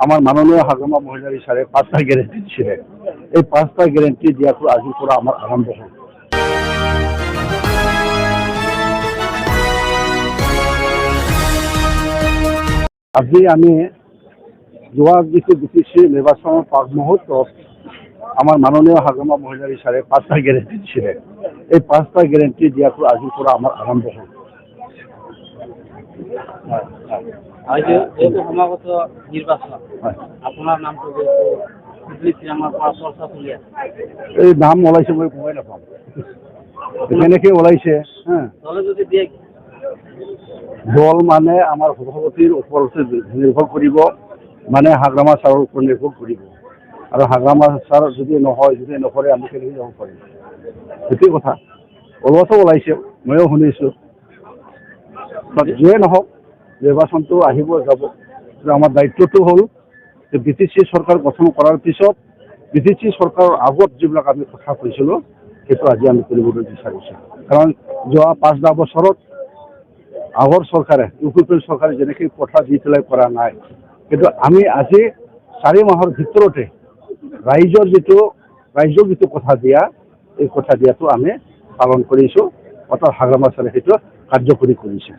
আমাৰ মাননীয় হাগ্ৰামা মহিলা বিচাৰে 5টা গ্যাৰেন্টি দিয়েছিলেন। এই 5টা গ্যাৰেন্টি দিয়াটো আজিৰ পৰা আমাৰ আৰম্ভ হ'ল। আজি আমি যোৱা যিটো বিটিচি নিৰ্বাচনৰ পাক মুহূৰ্তত আমাৰ মাননীয় হাগ্ৰামা মহিলা বিচাৰে 5টা গ্যাৰেন্টি দিয়েছিলেন। এই 5টা গ্যাৰেন্টি দিয়াটো আজিৰ পৰা আমাৰ আৰম্ভ হ'ল। যেহেতু সমাগত নির্বাচন আপনার নামটো যেহেতু আমার চর্চা চলি আছে, এই নাম ওলাইছে মই গমেই নাপাম, কেনেকৈ ওলাইছে। দলে যদি দিয়ে দল মানে আমাৰ সভাপতিৰ ওপৰতে নিৰ্ভৰ কৰিব, মানে হাগ্ৰামা ছাৰৰ ওপৰত নিৰ্ভৰ কৰিব। আৰু হাগ্ৰামা ছাৰ যদি নহয়, যদি নকৰে আমি কেনেকৈ যাব পাৰিম, সেইটোৱে কথা। ওলোৱাটো ওলাইছে, ময়ো শুনিছোঁ। যিয়ে নহওক নিৰ্বাচনটো আহিব যাব। আমাৰ দায়িত্বটো হ'ল যে বিটিচি চৰকাৰ গঠন কৰাৰ পিছত বিটিচি চৰকাৰৰ আগত যিবিলাক আমি কথা কৈছিলোঁ সেইটো আজি আমি কৰিবলৈ বিচাৰিছোঁ। কাৰণ যোৱা 5 বছৰত আগৰ চৰকাৰে, ইউপিপিএল চৰকাৰে যেনেকৈ কথা দি পেলাই কৰা নাই, কিন্তু আমি আজি 4 মাহৰ ভিতৰতে ৰাইজক যিটো কথা দিয়া, এই কথা দিয়াটো আমি পালন কৰিছোঁ। অৰ্থাৎ হাগ্ৰামা ছাৰে সেইটো কাৰ্যকৰী কৰিছে।